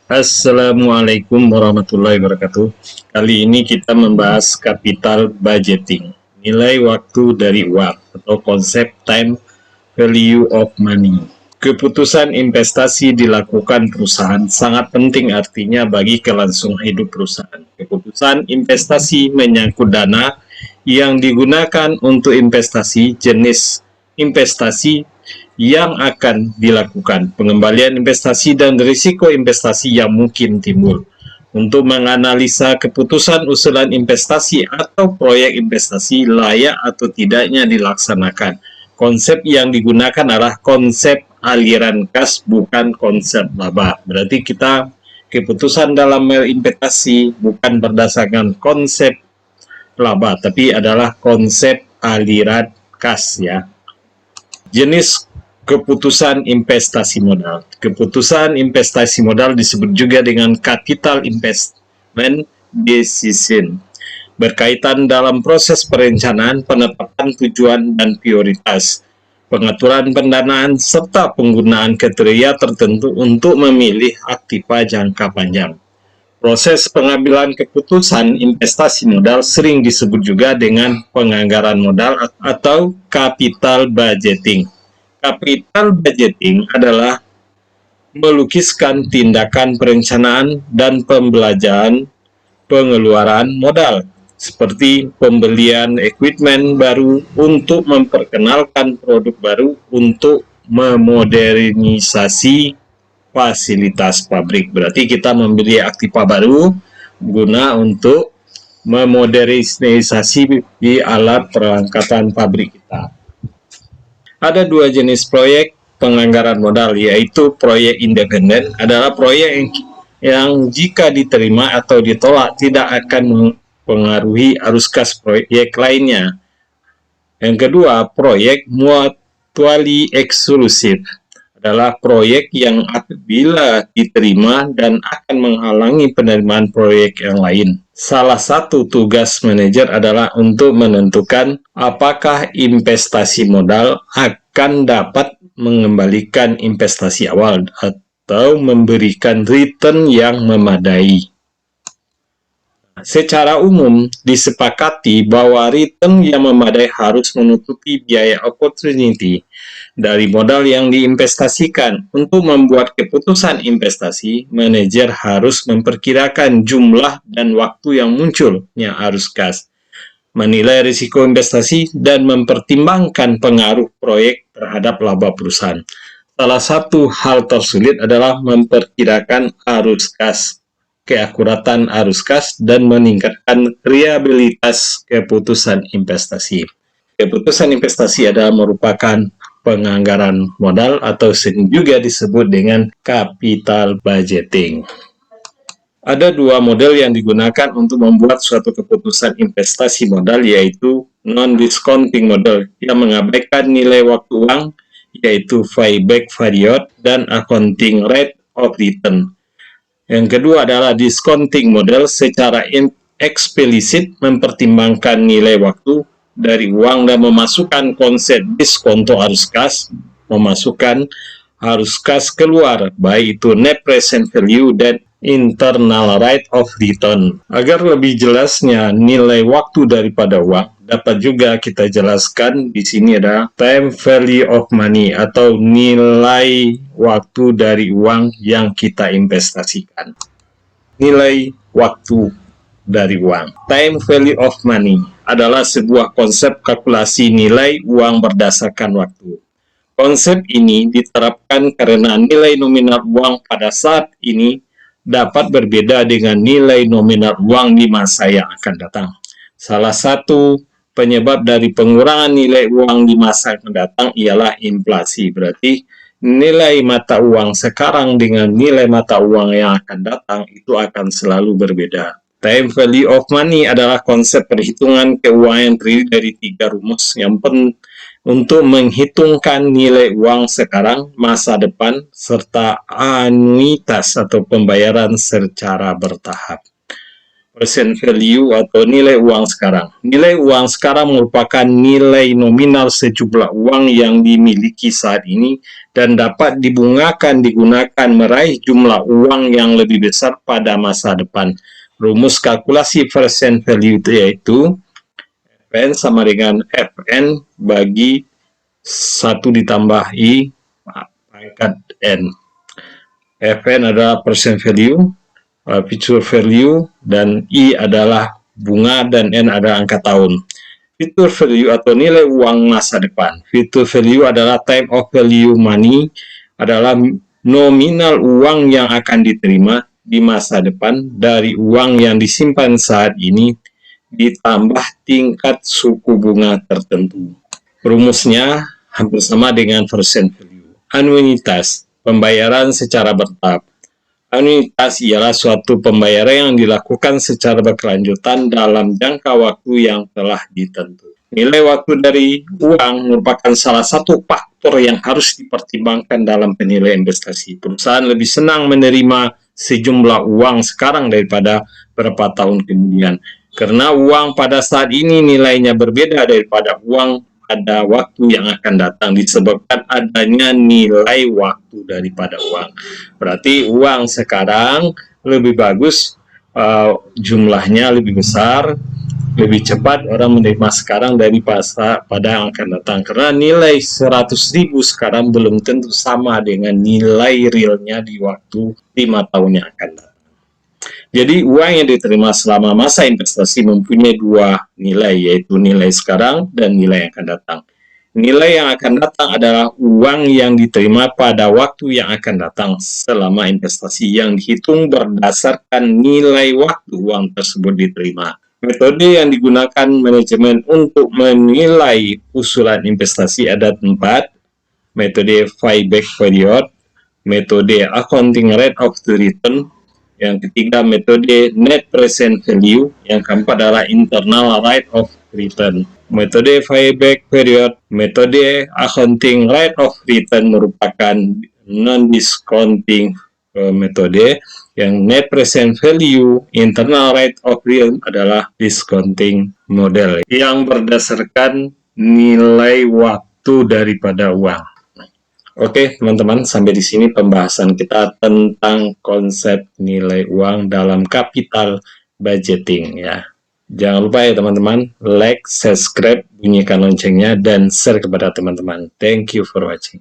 Assalamualaikum warahmatullahi wabarakatuh. Kali ini kita membahas capital budgeting, nilai waktu dari uang atau konsep time value of money. Keputusan investasi dilakukan perusahaan sangat penting artinya bagi kelangsungan hidup perusahaan. Keputusan investasi menyangkut dana yang digunakan untuk investasi, jenis investasi yang akan dilakukan, pengembalian investasi dan risiko investasi yang mungkin timbul. Untuk menganalisa keputusan usulan investasi atau proyek investasi layak atau tidaknya dilaksanakan, konsep yang digunakan adalah konsep aliran kas, bukan konsep laba. Berarti kita keputusan dalam investasi bukan berdasarkan konsep laba, tapi adalah konsep aliran kas ya. Jenis keputusan investasi modal. Keputusan investasi modal disebut juga dengan capital investment decision. Berkaitan dalam proses perencanaan, penetapan tujuan dan prioritas, pengaturan pendanaan, serta penggunaan kriteria tertentu untuk memilih aktiva jangka panjang. Proses pengambilan keputusan investasi modal sering disebut juga dengan penganggaran modal atau capital budgeting. Capital budgeting adalah melukiskan tindakan perencanaan dan pembelanjaan pengeluaran modal, seperti pembelian equipment baru untuk memperkenalkan produk baru untuk memodernisasi fasilitas pabrik. Berarti kita membeli aktiva baru guna untuk memodernisasi di alat perlengkapan pabrik kita. Ada dua jenis proyek penganggaran modal, yaitu proyek independen adalah proyek yang jika diterima atau ditolak tidak akan mempengaruhi arus kas proyek lainnya. Yang kedua, proyek mutually exclusive adalah proyek yang apabila diterima dan akan menghalangi penerimaan proyek yang lain. Salah satu tugas manajer adalah untuk menentukan apakah investasi modal akan dapat mengembalikan investasi awal atau memberikan return yang memadai. Secara umum, disepakati bahwa return yang memadai harus menutupi biaya opportunity dari modal yang diinvestasikan. Untuk membuat keputusan investasi, manajer harus memperkirakan jumlah dan waktu yang munculnya arus kas, menilai risiko investasi, dan mempertimbangkan pengaruh proyek terhadap laba perusahaan. Salah satu hal tersulit adalah memperkirakan arus kas, keakuratan arus kas, dan meningkatkan reliabilitas keputusan investasi. Keputusan investasi adalah merupakan penganggaran modal atau sering juga disebut dengan capital budgeting. Ada dua model yang digunakan untuk membuat suatu keputusan investasi modal, yaitu non-discounting model yang mengabaikan nilai waktu uang, yaitu payback period, dan accounting rate of return. Yang kedua adalah discounting model secara eksplisit mempertimbangkan nilai waktu dari uang dan memasukkan konsep diskonto arus kas, memasukkan arus kas keluar, baik itu net present value dan internal rate of return. Agar lebih jelasnya nilai waktu daripada uang, dapat juga kita jelaskan di sini ada time value of money atau nilai waktu dari uang yang kita investasikan. Nilai waktu dari uang. Time value of money adalah sebuah konsep kalkulasi nilai uang berdasarkan waktu. Konsep ini diterapkan karena nilai nominal uang pada saat ini dapat berbeda dengan nilai nominal uang di masa yang akan datang. Salah satu penyebab dari pengurangan nilai uang di masa yang akan datang ialah inflasi. Berarti nilai mata uang sekarang dengan nilai mata uang yang akan datang itu akan selalu berbeda. Time value of money adalah konsep perhitungan keuangan yang terdiri dari 3 rumus yang penting untuk menghitungkan nilai uang sekarang, masa depan, serta anuitas atau pembayaran secara bertahap. present value atau nilai uang sekarang. Nilai uang sekarang merupakan nilai nominal sejumlah uang yang dimiliki saat ini dan dapat digunakan meraih jumlah uang yang lebih besar pada masa depan. Rumus kalkulasi present value yaitu Fn sama dengan Fn bagi 1 ditambah I pangkat N. Fn adalah present value, future value, dan I adalah bunga, dan N adalah angka tahun. Future value atau nilai uang masa depan. Future value adalah time of value money, adalah nominal uang yang akan diterima di masa depan dari uang yang disimpan saat ini ditambah tingkat suku bunga tertentu. Rumusnya hampir sama dengan present value. Anuitas, pembayaran secara bertahap. Anuitas ialah suatu pembayaran yang dilakukan secara berkelanjutan dalam jangka waktu yang telah ditentu. Nilai waktu dari uang merupakan salah satu faktor yang harus dipertimbangkan dalam penilaian investasi. Perusahaan lebih senang menerima sejumlah uang sekarang daripada beberapa tahun kemudian. Karena uang pada saat ini nilainya berbeda daripada uang pada waktu yang akan datang, disebabkan adanya nilai waktu daripada uang. Berarti uang sekarang lebih bagus, jumlahnya lebih besar, lebih cepat orang menerima sekarang dari pada yang akan datang. Karena nilai 100.000 sekarang belum tentu sama dengan nilai realnya di waktu 5 tahun yang akan datang. Jadi uang yang diterima selama masa investasi mempunyai dua nilai, yaitu nilai sekarang dan nilai yang akan datang. Nilai yang akan datang adalah uang yang diterima pada waktu yang akan datang selama investasi yang dihitung berdasarkan nilai waktu uang tersebut diterima. Metode yang digunakan manajemen untuk menilai usulan investasi ada 4. Metode payback period, metode accounting rate of the return, yang ketiga metode net present value, yang keempat adalah internal rate of return. Metode payback period, metode accounting rate of return merupakan non-discounting metode, yang net present value, internal rate of return adalah discounting model yang berdasarkan nilai waktu daripada uang. Oke, teman-teman, sampai di sini pembahasan kita tentang konsep nilai uang dalam capital budgeting ya. Jangan lupa ya teman-teman, like, subscribe, bunyikan loncengnya, dan share kepada teman-teman. Thank you for watching.